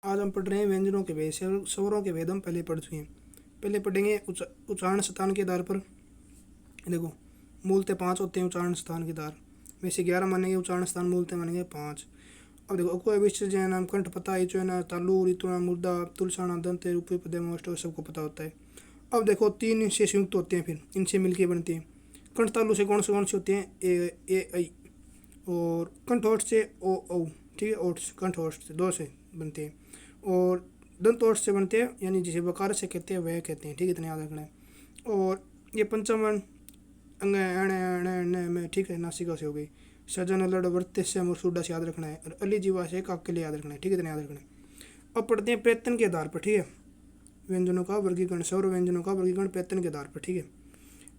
आज हम पढ़ रहे हैं व्यंजनों के भेद। स्वरों के भेद हम पहले पढ़ चुके हैं। पहले पढ़ेंगे उच्चारण स्थान के आधार पर। देखो, मूलतः 5 होते हैं उच्चारण स्थान के आधार में से 11 मानेंगे उच्चारण स्थान, मूलतः मानेंगे 5। अब देखो, कोई विश्व जय नाम कंठ पता इचना तालु ऋतुना मुर्दा तुलसाना दंत रूपये पदे मोस्ट सबको पता होता है। अब देखो, 3 इनसे संयुक्त होते हैं, फिर इनसे मिलके बनते हैं। कंठ तालु से कौन से होते हैं? ए ऐ। और कंठोष्ठ से ओ औ। ठीक है, ओठ कंठोष्ठ से 2 से बनते हैं। और दंत ओष्ठ से बनते हैं, यानी जिसे वकार से कहते हैं वह कहते हैं। ठीक है, इतना याद रखना है। और ये पंचम अंग अण में, ठीक है, नासिका से हो गई। सजन लड़ वर्त्य से मुरसुडा से याद रखना है। और अली जीवा से काक के लिए याद रखना है। ठीक है, इतना याद रखना है। अब पढ़ते हैं प्रयत्न के आधार पर। ठीक है, व्यंजनों का वर्गीकरण, सौर व्यंजनों का वर्गीकरण प्रयत्न के आधार पर। ठीक है,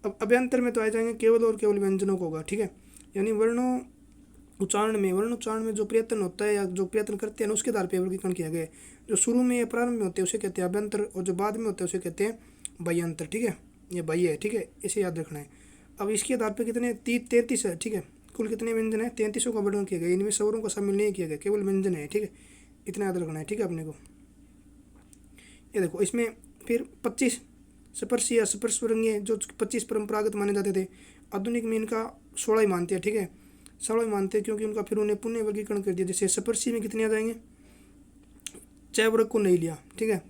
अब अभ्यंतर में तो आ जाएंगे केवल और केवल व्यंजनों को होगा। ठीक है, यानी वर्ण उच्चारण में जो प्रयत्न होता है या जो प्रयत्न करते हैं उसके आधार पर वर्गीकरण किया गया है। जो शुरू में या प्रारंभ में होते हैं उसे कहते हैं अभ्यंतर, और जो बाद में होते हैं उसे कहते हैं बाह्यंतर। ठीक है, ये बाह्य है। ठीक है, इसे याद रखना है। अब इसके आधार पर कितने 33 है। ठीक है, कुल कितने व्यंजन है? 33 का वर्णन किया गया। इनमें स्वरों का शामिल नहीं किया गया, केवल व्यंजन है। ठीक है, इतना याद रखना है। ठीक है, अपने को ये देखो, इसमें फिर 25 स्पर्शी या स्पर्शवर्गीय जो 25 परंपरागत माने जाते थे, आधुनिक में इनका 16 ही मानते हैं। ठीक है, 16 ही मानते हैं, क्योंकि उनका फिर उन्हें पुण्य वर्गीकरण कर दिया। जैसे स्पर्शी में कितने आ जाएंगे? च वर्ग को नहीं लिया। ठीक है,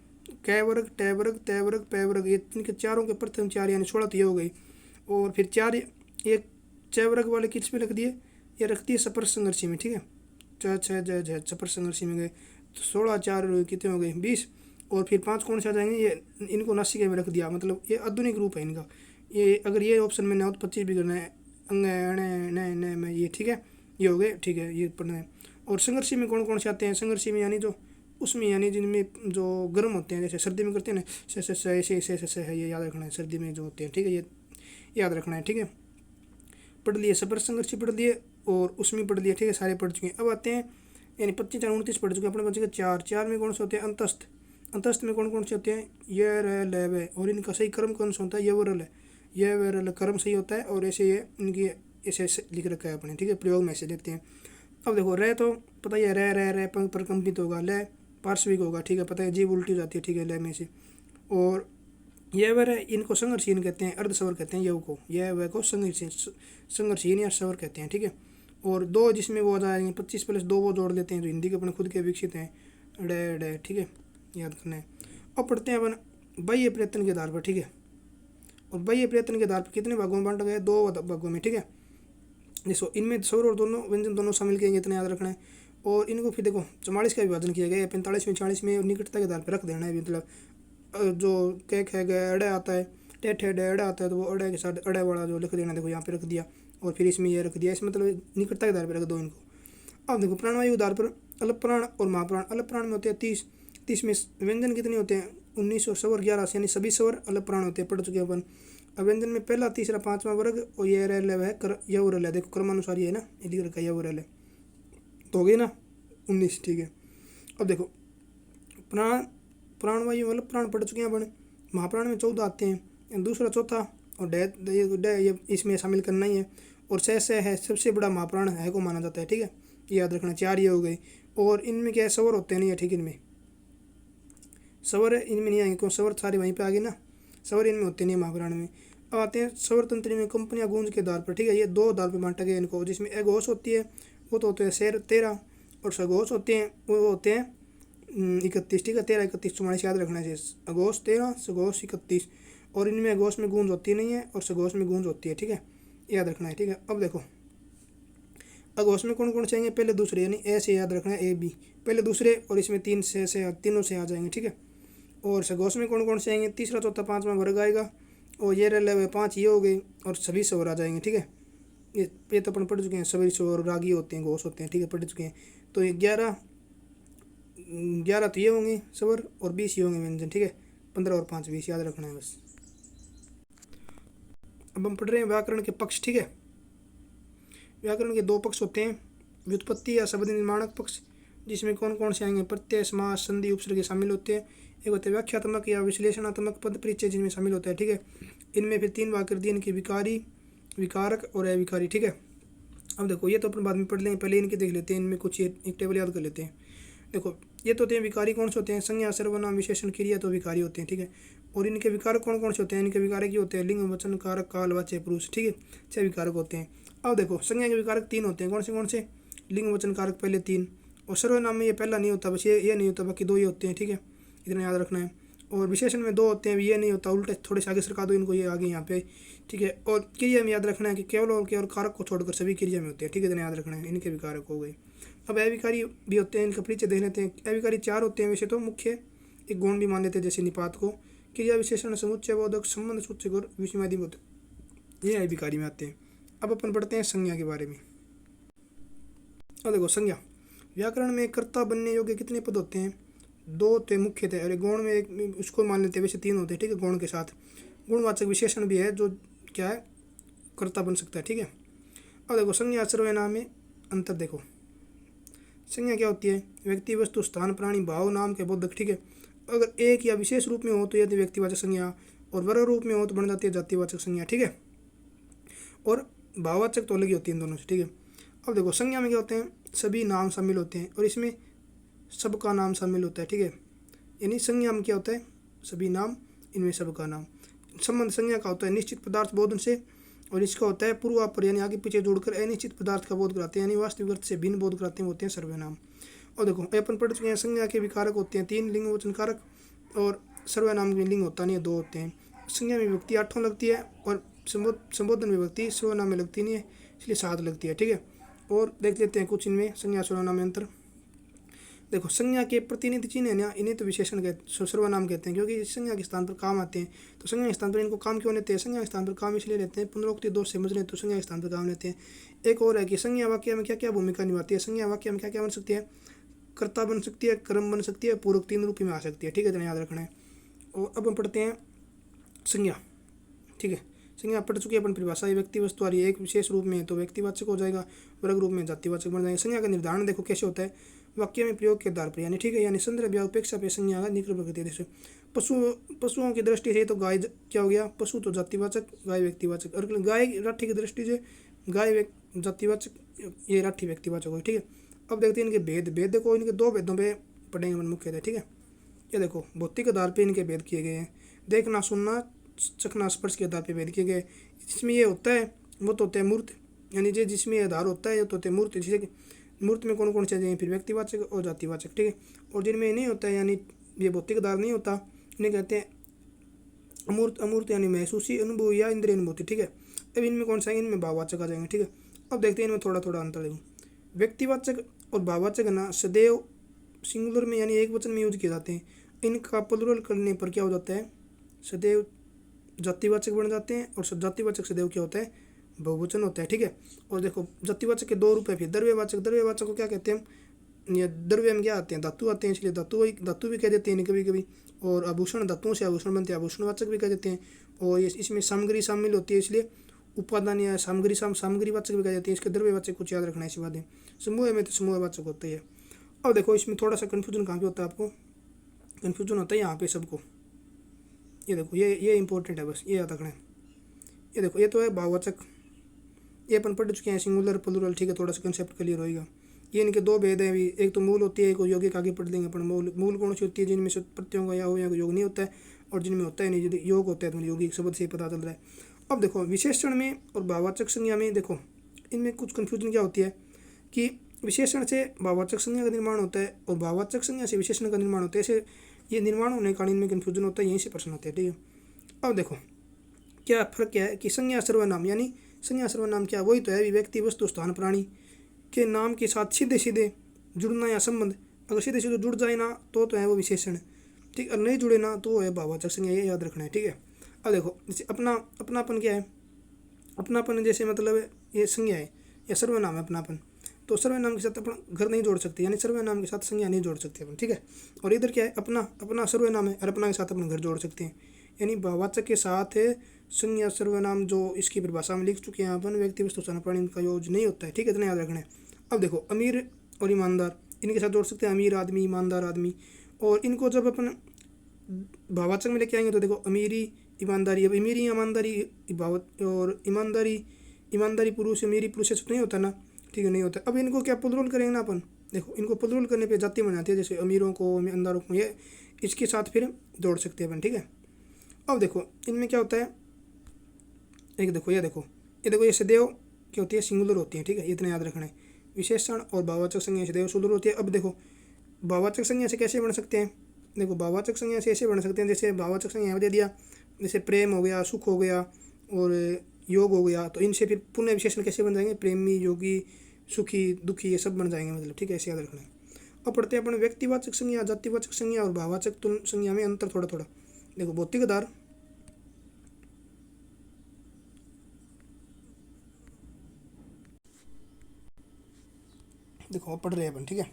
कै वर्ग, टै वर्ग, तै वर्ग, पै वर्ग, ये इनके चारों के प्रथम 4 यानी 16 तो ये हो गई। और फिर 4 एक च वर्ग वाले किस में रख दिए? ये रख दिए स्पर्श संघर्षी में। ठीक है, च छ ज झ स्पर्श संघर्षी में गए तो 16 4 कितने हो गए? 20। और फिर 5 कौन से आ जाएंगे? ये इनको नासिका में रख दिया, मतलब ये आधुनिक रूप है इनका। ये अगर ये ऑप्शन में ना हो तो 25 भी करना है। अंग न में ये। ठीक है, ये हो गए। ठीक है, ये पढ़ना है। और संघर्षी में कौन कौन से आते हैं? संघर्षी में यानी जो उसमें, यानी जिनमें जो गर्म होते हैं, जैसे सर्दी में करते हैं ना, से है, ये याद रखना है। सर्दी में जो होते हैं, ठीक है, ये याद रखना है। ठीक है, पढ़ लिए, स्पर्श संघर्षी पढ़ लिए और उसमें पढ़ लिए। ठीक है, सारे पढ़ चुके हैं। अब आते हैं, यानी 25 4 29 पढ़ चुके हैं। अपने बच्चे के 4 में कौन से होते हैं? अंतस्थ। अंतस्थ में कौन कौन से होते हैं? ये र ल व। और इनका सही क्रम कौन सा होता है? ये व रल। ये व रल क्रम सही होता है। और ऐसे ये इनकी ऐसे लिख रखा है अपने। ठीक है, प्रयोग में ऐसे लिखते हैं। अब देखो, रह तो पता ही है, रह प्रकम्पित होगा, ल पार्श्विक होगा। ठीक है, पता है, जीभ उल्टी हो जाती है। ठीक है, ल में से। और यह वर है, इनको संघर्षहीन कहते हैं, अर्धस्वर कहते हैं। यव को, यह वह को संघर्षहीन या स्वर कहते हैं। ठीक है, और 2 जिसमें वो आ जाएंगे 25 + 2 वो जोड़ लेते हैं जो हिंदी के अपने खुद के विकसित हैं, ड। ठीक है, याद करना है। अब पढ़ते हैं अपन बाह्य प्रयत्न के आधार पर। ठीक है, और बाह्य प्रयत्न के आधार पर कितने भागों में बांटा गया? 2 भागों में। ठीक है, जैसो इनमें स्वर और दोनों व्यंजन दोनों शामिल किए, इतना याद रखना है। और इनको फिर देखो 44 का विभाजन किया गया है, 45 में 40 में निकटता के आधार पर रख देना है। मतलब जो कैक है गया अड़े आता है, टेठ है अड़ा आता है, तो वो अड़े के साथ अड़े वाला जो लिख देना। देखो यहाँ पे रख दिया, और फिर इसमें ये रख दिया। इसमें मतलब निकटता के आधार पर रख दो इनको। अब देखो, प्राणवायु आधार पर अल्प प्राण और महाप्राण। अल्प प्राण में होते हैं 30 में व्यंजन कितने होते हैं? 19 और स्वर 11, यानी सभी स्वर अल्प प्राण होते हैं। पढ़ चुके अपन। अब व्यंजन में पहला, तीसरा, 5वां वर्ग और ये रल है, यवरल है। देखो क्रमानुसार ये है ना, ये लिख रखा है यवरल है, तो हो गई ना 19। ठीक है, अब देखो, प्राणवायु मतलब प्राण पढ़ चुके हैं अपन। महाप्राण में 14 आते हैं, दूसरा चौथा, और डे ये इसमें शामिल करना ही है। और से है सबसे बड़ा महाप्राण है को माना जाता है। ठीक है, ये याद रखना। 4 ये हो गई। और इनमें क्या है? स्वर होते नहीं है। ठीक है, इनमें स्वर इनमें नहीं आएंगे, क्योंकि स्वर सारे वहीं पे आ गए ना, स्वर इनमें होते नहीं महाप्राण में। अब आते हैं स्वर तंत्र में कंपनियां गूंज के आधार पर। ठीक है, ये 2 आधार पर बांटा गया इनको, जिसमें अघोष होती है वो तो होते हैं शेर 13, और सघोष होते हैं वो होते हैं 31। ठीक है, 13 31 44 याद रखना है। अघोष 13, सघोष 31। और इनमें अघोष में गूंज होती नहीं है और सघोष में गूंज होती है। ठीक है, याद रखना है। ठीक है, अब देखो, अघोष में कौन कौन से आएंगे? पहले दूसरे, यानी ए से याद रखना है, ए बी पहले दूसरे, और इसमें 3 से तीनों से आ जाएंगे। ठीक है, और सघोष में कौन कौन से आएंगे? तीसरा, चौथा, 5वां वर्ग आएगा, और ये रल हुए 5 ये हो गए, और सभी स्वर आ जाएंगे। ठीक है, ये तो अपन पढ़ चुके हैं। सभी स्वर रागी होते हैं, घोष होते हैं। ठीक है, पढ़ चुके हैं। तो ये 11 तो ये होंगे स्वर, और 20 ये होंगे व्यंजन। ठीक है, 15 और 5 20 याद रखना है बस। अब हम पढ़ रहे हैं व्याकरण के पक्ष। ठीक है, व्याकरण के 2 पक्ष होते हैं, व्युत्पत्ति या शब्द निर्माणक पक्ष, जिसमें कौन कौन से आएंगे? प्रत्यय, समास, संधि, उपसर्ग शामिल होते हैं। एक होते हैं व्याख्यात्मक या विश्लेषणात्मक पद परिचय, जिनमें शामिल होता है। ठीक है, इनमें फिर 3 भाग कर दिए इनके, विकारी, विकारक और अविकारी। ठीक है, अब देखो, ये तो अपन बाद में पढ़ लेंगे, पहले इनके देख लेते हैं। इनमें कुछ एक टेबल याद कर लेते हैं। देखो, ये तो होते हैं विकारी। कौन से होते हैं? संज्ञा, सर्वनाम, विशेषण, क्रिया तो विकारी होते हैं, ठीक है। और इनके विकारक कौन कौन से होते हैं? इनके विकारक ये होते हैं लिंग, वचन, कारक, काल, वाच्य, पुरुष, ठीक है। 6 विकारक होते हैं। अब देखो संज्ञा के विकारक 3 होते हैं। कौन से? लिंग, वचन, कारक पहले 3। और सर्वनाम में ये पहला नहीं होता, बस ये नहीं होता, बाकी 2 ही होते हैं, ठीक है। इतना याद रखना है। और विशेषण में 2 होते हैं, ये नहीं होता, उल्टे थोड़े से आगे सरका दो इनको, ये आगे यहाँ पे, ठीक है। और क्रिया में याद रखना है कि केवल और कारक को छोड़कर सभी क्रिया में होते हैं, ठीक है। इतना याद रखना है। इनके विकारक हो गए। अब अविकारी भी होते हैं, इनका परिचय देख लेते हैं। अविकारी 4 होते हैं वैसे तो, मुख्य एक गुण भी मान लेते हैं जैसे निपात को। क्रिया, विशेषण, समुच्चय, बोधक, संबंध सूचक और विषमादि होते हैं, ये अविकारी में आते हैं। अब अपन पढ़ते हैं संज्ञा के बारे में। अब देखो संज्ञा व्याकरण में कर्ता बनने योग्य कितने पद होते हैं? 2 होते हैं मुख्य थे। अरे गुण में एक उसको मान लेते हैं, वैसे 3 होते हैं, ठीक है। गुण के साथ गुणवाचक विशेषण भी है जो क्या है, कर्ता बन सकता है, ठीक है। अब देखो संज्ञा सर्वनाम में अंतर देखो। संज्ञा क्या होती है? व्यक्ति, वस्तु, स्थान, प्राणी, भाव, नाम के बोधक, ठीक है। अगर एक या विशेष रूप में हो तो यदि व्यक्तिवाचक संज्ञा, और वर्ग रूप में हो तो बन जाती है जातिवाचक संज्ञा, ठीक है। और भाववाचक तो अलग ही होती है इन दोनों से, ठीक है। अब देखो संज्ञा में क्या होते हैं? सभी नाम शामिल होते हैं और इसमें सबका नाम शामिल होता है, ठीक है। यानी संज्ञा में क्या होता है? सभी नाम, इनमें सबका नाम। संबंध संज्ञा का होता है निश्चित पदार्थ बोध से, और इसका होता है पूर्वापर यानी आगे पीछे जोड़कर अनिश्चित पदार्थ का बोध कराते हैं, यानी वास्तविक अर्थ से भिन्न बोध कराते हैं, होते हैं सर्वनाम। और देखो अपन पढ़ चुके हैं संज्ञा के विकारक होते हैं 3, लिंग, वचन, कारक, और सर्वनाम में लिंग होता नहीं है, 2 होते हैं। संज्ञा में विभक्ति 8 लगती है और संबोधन विभक्ति सर्वनाम में लगती नहीं है, इसलिए 7 लगती है, ठीक है। और देख लेते हैं कुछ इनमें संज्ञा सर्वनाम में अंतर। देखो संज्ञा के प्रतिनिधि चिन्ह है ना, इन्हें तो विशेषण कहते, सर्वनाम कहते हैं, क्योंकि संज्ञा के स्थान पर काम आते हैं। तो संज्ञा के स्थान पर इनको काम क्यों लेते हैं? संज्ञा के स्थान पर काम इसलिए लेते हैं, पुनरोक्ति दोष समझ रहे तो संज्ञा के स्थान पर काम लेते हैं। एक और है कि संज्ञा वाक्य में क्या क्या भूमिका निभाती है? संज्ञा वाक्य में क्या क्या बन सकती है? कर्ता बन सकती है, कर्म बन सकती है, पूर्वक 3 रूप में आ सकती है, ठीक है। इतना याद रखना है। और अब हम पढ़ते हैं संज्ञा, ठीक है। संज्ञा पढ़ चुके अपन परिभाषा। ये व्यक्ति, वस्तु आ रही है, एक विशेष रूप में है तो व्यक्तिवाचक हो जाएगा, वर्ग रूप में जातिवाचक बन जाएगा। संज्ञा का निर्धारण देखो कैसे होता है? वाक्य में प्रयोग के आधार पर, यानी ठीक है, यानी संदर्भ या उपेक्षा पे संज्ञा का निरूपण करती है। जैसे पशुओं की दृष्टि से तो गाय क्या हो गया? पशु तो जातिवाचक, गाय व्यक्तिवाचक। और गाय राठी की दृष्टि से गाय जातिवाचक, ये राठी व्यक्तिवाचक हो, ठीक है। अब देखते हैं इनके भेद देखो, इनके 2 भेदों पे पढ़ेंगे मन मुख्य थे, ठीक है। ये देखो भौतिक आधार पे इनके भेद किए गए हैं, देखना, सुनना, चखना, स्पर्श के आधार पे भेद किए गए। जिसमें ये होता है वो तो होता है मूर्त, यानी जिसमें आधार होता है तो होते हैं मूर्त। जैसे मूर्त में कौन कौन से हैं? फिर व्यक्तिवाचक और जातिवाचक, ठीक है। और जिनमें नहीं होता है, यानी ये भौतिक आधार नहीं होता, इन्हें कहते हैं अमूर्त। अमूर्त यानी महसूसी अनुभव या इंद्रिय अनुभूति, ठीक है। अब इनमें कौन सा है? इनमें भाववाचक आ जाएंगे, ठीक है। अब देखते हैं इनमें थोड़ा थोड़ा अंतर देखो। व्यक्तिवाचक और भाववाचक ना सदैव सिंगुलर में यानी एक वचन में यूज किए जाते हैं। इनका प्लुरल करने पर क्या हो जाता है? सदैव जातिवाचक बन जाते हैं, और जातिवाचक सदैव क्या होता है? बहुवचन होता है, ठीक है। और देखो जातिवाचक के 2 रूप है। फिर द्रव्यवाचक, द्रव्यवाचक को क्या कहते हैं? ये द्रव्य में क्या आते हैं? धातु आते हैं, इसलिए धातु भी कह देते हैं कभी कभी। और आभूषण, धातुओं से आभूषण बनते हैं, आभूषणवाचक भी कह देते हैं। और ये इसमें सामग्री शामिल होती है, इसलिए उपादान या सामग्रीवाचक भी कह देते हैं। इसके द्रव्यवाचक कुछ याद रखना है, इसी बात है। समूह में तो समूहवाचक होता है। अब देखो इसमें थोड़ा सा कन्फ्यूजन कहाँ पे होता है? आपको कन्फ्यूजन होता है यहाँ पे सबको। ये देखो ये इंपॉर्टेंट है, बस ये याद रखना है। ये देखो ये तो है भाववाचक, ये अपन पढ़ चुके हैं, सिंगुलर प्लुरल, ठीक है। थोड़ा सा कंसेप्ट क्लियर होएगा। ये इनके 2 भेद हैं अभी, एक तो मूल होती है, एक यौगिक आगे पढ़ लेंगे अपन। मूल कौन सी होती है? जिनमें से प्रत्ययों का या हो या योग नहीं होता है, और जिनमें होता है नहीं, यदि योग होता है तो यौगिक शब्द से ही पता चल रहा है। अब देखो विशेषण में और भाववाचक संज्ञा में देखो इनमें कुछ कन्फ्यूजन क्या होती है कि विशेषण से भाववाचक संज्ञा का निर्माण होता है और भाववाचक संज्ञा से विशेषण का निर्माण होता है। ऐसे ये निर्माण होने के कारण इनमें कन्फ्यूजन होता है, यहीं से प्रश्न आते हैं, ठीक है। अब देखो क्या फर्क क्या है कि संज्ञा सर्वनाम, यानी संज्ञा सर्वनाम क्या? वही तो है व्यक्ति, वस्तु, स्थान, प्राणी के नाम के साथ सीधे सीधे जुड़ना या संबंध। अगर सीधे सीधे जुड़ जाए ना तो है वो विशेषण, ठीक। और नहीं जुड़े ना तो है भाववाचक संज्ञा, ये याद रखना है, ठीक है। अब देखो जैसे अपनापन क्या है? अपनापन जैसे मतलब ये संज्ञा है या सर्वनाम है अपनापन, तो सर्वनाम के साथ अपन घर नहीं जोड़ सकते, यानी सर्वनाम के साथ संज्ञा नहीं जोड़ सकते अपन, ठीक है। और इधर क्या है? अपना सर्वनाम है और अपना के साथ अपन घर जोड़ सकते हैं, यानी भाववाचक के साथ संज्ञा सर्वनाम जो इसकी परिभाषा में लिख चुके हैं अपन, व्यक्ति, वस्तु, स्थान, प्राणी का यूज नहीं होता है, ठीक है। इतना याद रखना है। अब देखो अमीर और ईमानदार, इनके साथ जोड़ सकते हैं अमीर आदमी, ईमानदार आदमी। और इनको जब अपन भाववाचक में लेके आएंगे तो देखो अमीरी, ईमानदारी। अब अमीरी, ईमानदारी और ईमानदारी पुरुष, अमीरी पुरुष से नहीं होता ना, ठीक है, नहीं होता। अब इनको क्या प्लुरल करेंगे ना अपन, देखो इनको प्लूरल करने पे जाति बन जाती है, जैसे अमीरों को, अंधारों को, ये इसके साथ फिर जोड़ सकते हैं अपन, ठीक है। अब देखो इनमें क्या होता है, एक देखो ये सदैव क्या होती है, सिंगुलर होती है, ठीक है, इतना याद रखना है। विशेषण और भाववाचक संज्ञा सदैव सिंगुलर होती है। अब देखो भाववाचक संज्ञा से कैसे बन सकते हैं, देखो भाववाचक संज्ञा से ऐसे बन सकते हैं, जैसे भाववाचक संज्ञा दे दिया, जैसे प्रेम हो गया, सुख हो गया और योग हो गया, तो इनसे फिर पुनः विशेषण कैसे बन जाएंगे, प्रेमी, योगी, सुखी, दुखी, ये सब बन जाएंगे, मतलब ठीक है, ऐसे याद रखना है। अब पढ़ते हैं अपन व्यक्तिवाचक संज्ञा, जातिवाचक संज्ञा और भाववाचक संज्ञा में अंतर थोड़ा थोड़ा। देखो भौतिक आधार, देखो पढ़ रहे हैं अपन, ठीक है।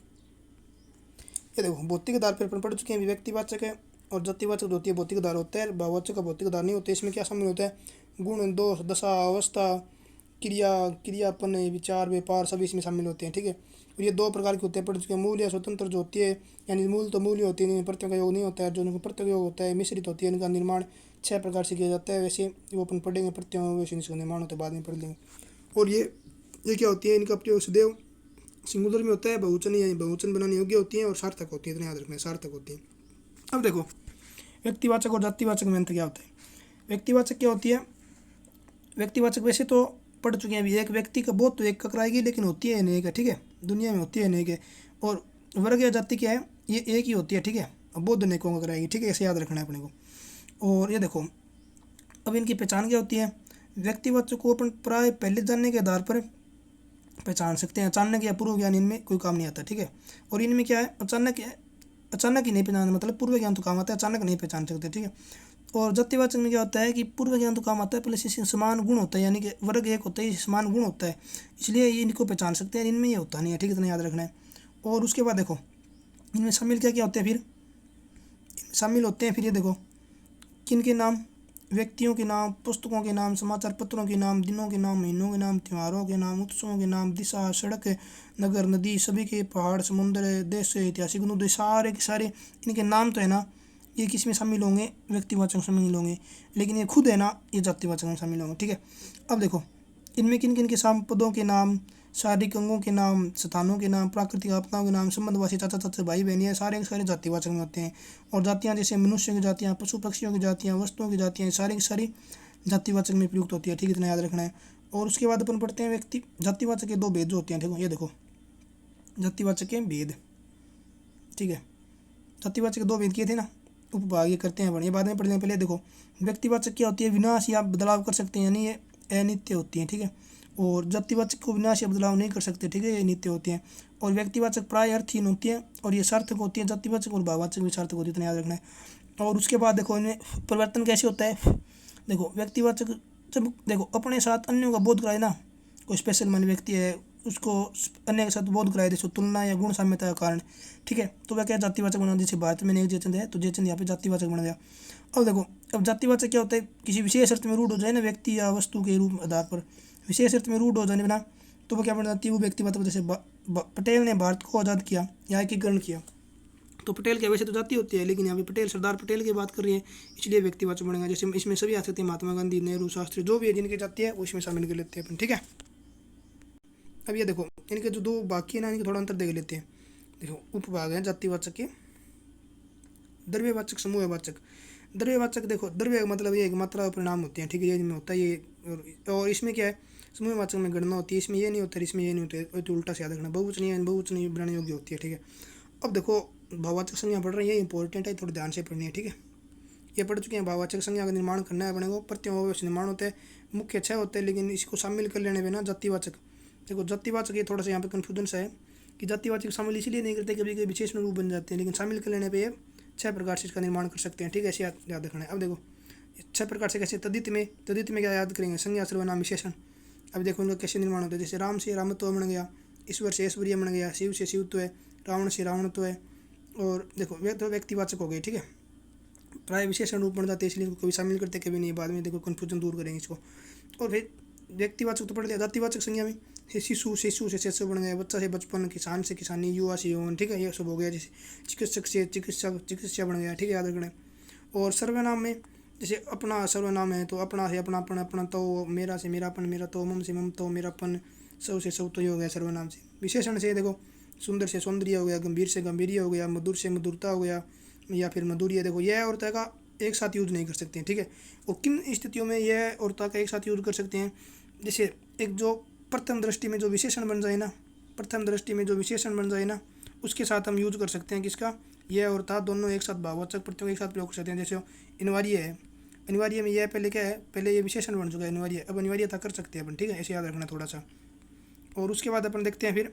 ये देखो भौतिक आधार पर अपन पढ़ चुके हैं, व्यक्तिवाचक है और जातिवाचक जो होती है भौतिक आधार होता है, भाववाचक का भौतिक आधार नहीं होता है। इसमें क्या शामिल होता है, गुण, दोष, दशा, अवस्था, क्रिया, क्रियापन, विचार, व्यापार, सभी इसमें शामिल होते हैं, ठीक है। और ये दो प्रकार के होते हैं, पढ़ चुके हैं। मूल या स्वतंत्र जो होती है, यानी मूल तो मूल्य होती है, इनमें प्रत्ययों का योग नहीं होता है। जो इनका प्रत्यय योग होता है मिश्रित होती है, इनका निर्माण 6 प्रकार से किया जाता है। वैसे वो अपन पढ़ेंगे प्रत्ययों, वैसे इसका निर्माण होता है, बाद में पढ़ लेंगे। और ये क्या होती है, इनका प्रयोग सदैव सिंगुलर में होता है, बहुवचन यानी बहुवचन बनाने योग्य होती है और सार्थक होती है, इतना याद रखना है, सार्थक होती है। अब देखो व्यक्तिवाचक और जातिवाचक में अंतर क्या होता है। व्यक्तिवाचक क्या होती है, व्यक्तिवाचक वैसे तो पढ़ चुके हैं अभी, एक व्यक्ति का बहुत तो एक का कराएगी, लेकिन होती है अनेक है, ठीक है, दुनिया में होती है अनेक है। और वर्ग या जाति क्या है, ये एक ही होती है, ठीक है, अब बहुत अनेकों का कराएगी, ठीक है, ऐसे याद रखना है अपने को। और ये देखो अब इनकी पहचान क्या होती है, व्यक्तिवाचक को अपन प्राय पहले जानने के आधार पर पहचान सकते हैं, अचानक या पूर्व ज्ञान इनमें कोई काम नहीं आता, ठीक है। और इनमें क्या है, अचानक ही नहीं पहचान, मतलब पूर्व ज्ञान तो काम आता है, अचानक नहीं पहचान सकते, ठीक है। और जातिवाचक में क्या होता है कि पूर्व ज्ञान तो काम आता है, प्लस इससे समान गुण होता है, यानी कि वर्ग एक होता है, समान गुण होता है, इसलिए ये इनको पहचान सकते हैं, इनमें ये होता नहीं है, ठीक है, इतना याद रखना है। और उसके बाद देखो इनमें शामिल क्या क्या होते हैं, फिर इनमें शामिल होते हैं, फिर ये देखो किन के नाम, व्यक्तियों के नाम, पुस्तकों के नाम, समाचार पत्रों के नाम, दिनों के नाम, महीनों के नाम, त्योहारों के नाम, उत्सवों के नाम, दिशा, सड़क, नगर, नदी, सभी के, पहाड़, समुद्र, देश, ऐतिहासिक मुद्दे, सारे के सारे इनके नाम तो है ना, ये किस में शामिल होंगे, व्यक्तिवाचक में शामिल होंगे, लेकिन ये खुद है ना, ये जातिवाचक में शामिल होंगे, ठीक है। अब देखो इनमें किन किन के पदों के नाम, शारीरिक अंगों के नाम, स्थानों के नाम, प्राकृतिक आपदाओं के नाम, संबंधवासी, चाचा चाचा, भाई बहन, ये सारे के सारे जातिवाचक में होते हैं। और जातियाँ जैसे मनुष्य की जातियाँ, पशु पक्षियों की जातियाँ, वस्तुओं की जातियाँ, सारी की सारी जातिवाचक में प्रयुक्त होती है, ठीक है, इतना याद रखना है। और उसके बाद अपन पढ़ते हैं व्यक्ति जातिवाचक के 2 भेद जो होते हैं, देखो ये देखो जातिवाचक के भेद, ठीक है, जातिवाचक के 2 भेद किए थे ना, उपभाग ये करते हैं, ये बाद में पढ़ लेंगे। पहले देखो व्यक्तिवाचक क्या होती है, विनाश या बदलाव कर सकते हैं, यानी ये अनित्य होती हैं, ठीक है। और जातिवाचक को विनाश या बदलाव नहीं कर सकते, ठीक है, ये नित्य होती हैं। और व्यक्तिवाचक प्राय अर्थहीन होती है और ये सार्थक होती है, जातिवाचक और भाववाचक भी सार्थक होती है, इतना याद रखना है। और उसके बाद देखो इनमें परिवर्तन कैसे होता है, देखो व्यक्तिवाचक जब देखो अपने साथ अन्यों का बोध कराए ना, कोई स्पेशल मान व्यक्ति है, उसको अन्य के साथ बोध कराए, जैसे तुलना या गुण साम्यता का कारण, ठीक है, तो वह क्या जातिवाचक बना, जैसे भारत में एक जयचंद है तो जयचंद यहाँ पे जातिवाचक बन गया। अब देखो अब जातिवाचक क्या होता है, किसी विशेष अर्थ में रूढ़ हो जाए ना, व्यक्ति या वस्तु के रूप आधार पर विशेष अर्थ में रूढ़ हो जाने बिना, तो वो क्या बन जाती है, वो व्यक्तिवाचक। जैसे पटेल ने भारत को आज़ाद किया या एकीकरण किया, तो पटेल के वैसे तो जाति होती है, लेकिन यहाँ पे पटेल सरदार पटेल की बात कर रही है, इसलिए व्यक्तिवाचक बनेगा। जैसे इसमें सभी आ सकते हैं, महात्मा गांधी, नेहरू, शास्त्री, जो भी है जिनकी जाति है वो इसमें शामिल कर लेते हैं अपन, ठीक है। अब ये देखो इनके जो 2 बाकी है ना, इनके थोड़ा अंतर देख लेते हैं। देखो उपभाग है जातिवाचक के, द्रव्यवाचक, समूहवाचक। द्रव्यवाचक देखो द्रव्य मतलब ये एक मात्रा परिणाम होते हैं, ठीक है, ये इनमें होता है ये। और इसमें क्या है, समूहवाचक में गणना होती है, इसमें ये नहीं होता, इसमें ये नहीं होता, तो उल्टा से याद रखना, बहुवचनीय बनाने योग्य होती है, ठीक है। अब देखो भाववाचक संज्ञा पढ़ रहे हैं, ये इंपॉर्टेंट है, थोड़ा ध्यान से पढ़नी है, ठीक है। ये पढ़ चुके हैं, भाववाचक संज्ञा का निर्माण करना है अपने को, प्रत्ययों का निर्माण होता है, मुख्य 6 होते हैं, लेकिन इसको शामिल कर लेने पे ना जातिवाचक, देखो जातिवाचक ये थोड़ा सा यहाँ पे कन्फ्यूजन सा है कि जातिवाचक शामिल इसलिए नहीं करते, कभी कभी विशेषण रूप बन जाते हैं, लेकिन शामिल कर लेने पे ये 6 प्रकार से इसका निर्माण कर सकते हैं, ठीक है, ऐसे याद रखना है। अब देखो 6 प्रकार से कैसे, तद्धित में क्या याद करेंगे, संज्ञा, सर्वनाम, विशेषण। अब देखो इनका कैसे निर्माण होता है, जैसे राम से रामत्व बन गया, ईश्वर से ऐश्वर्य बन गया, शिव से शिवत्व है, रावण से रावणत्व है। और देखो वे तो व्यक्तिवाचक हो गए, ठीक है, प्राय विशेषण रूप बन जाते हैं, इसलिए कभी शामिल करते कभी नहीं, बाद में देखो कन्फ्यूजन दूर करेंगे इसको। और फिर व्यक्तिवाचक तो पढ़ लिया, जातिवाचक संज्ञा में शिशु से शिशु बन गया, बच्चा से बचपन, किसान से किसानी, युवा से यौवन, ठीक है, ये सब हो गया। जैसे चिकित्सक से चिकित्सा बन गया, ठीक है, याद रखना है। और सर्वनाम में जैसे अपना सर्वनाम है, तो अपना से अपनापन, अपना तो, मेरा से मेरापन, मेरा तो, मम से मम तो, मेरापन, सब से सब तो, ये हो गया सर्वनाम से। विशेषण से देखो सुंदर से सौंदर्य हो गया, गंभीर से गंभीर्य हो गया, मधुर से मधुरता हो गया, या फिर मधुर्य। देखो यह और ता का एक साथ यूज नहीं कर सकते हैं, ठीक है। और किन स्थितियों में यह और ता का एक साथ यूज कर सकते हैं? जैसे एक जो प्रथम दृष्टि में जो विशेषण बन जाए ना, प्रथम दृष्टि में जो विशेषण बन जाए ना, उसके साथ हम यूज कर सकते हैं किसका? यह और ता दोनों एक साथ भाववाचक प्रत्ययों एक साथ प्रयोग कर सकते हैं। जैसे अनिवार्य है, अनिवार्य में यह पहले क्या है? पहले ये विशेषण बन चुका है अनिवार्य, अब अनिवार्यता कर सकते हैं अपन, ठीक है, ऐसे याद रखना थोड़ा सा। और उसके बाद अपन देखते हैं फिर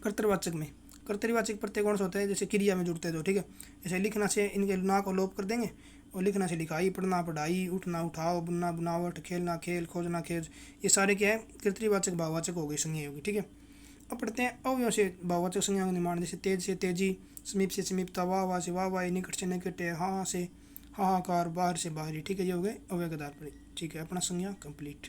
कर्तृवाचक में। कर्तृवाचक प्रत्यय कौन सा होता है? जैसे क्रिया में जुड़ते हैं जो, ठीक है। जैसे लिखना से इनके ना को लोप कर देंगे, और लिखना से लिखाई, पढ़ना पढ़ाई, उठना उठाओ, बुनना बुनावट, खेलना खेल, खोजना खेज, ये सारे क्या है? कर्तृवाचक भाववाचक हो गए, संज्ञा होगी, ठीक है। अब पढ़ते हैं अवयव से भाववाचक संज्ञा का निर्माण। जैसे तेज से तेजी, समीप से समीपता, वाह वाह से वाह वाह, निकट से निकट, हाँ से हाहाकार, बाहर से बाहरी, ठीक है। ये हो गए अवयव के आधार पर, ठीक है। अपना संज्ञा कंप्लीट।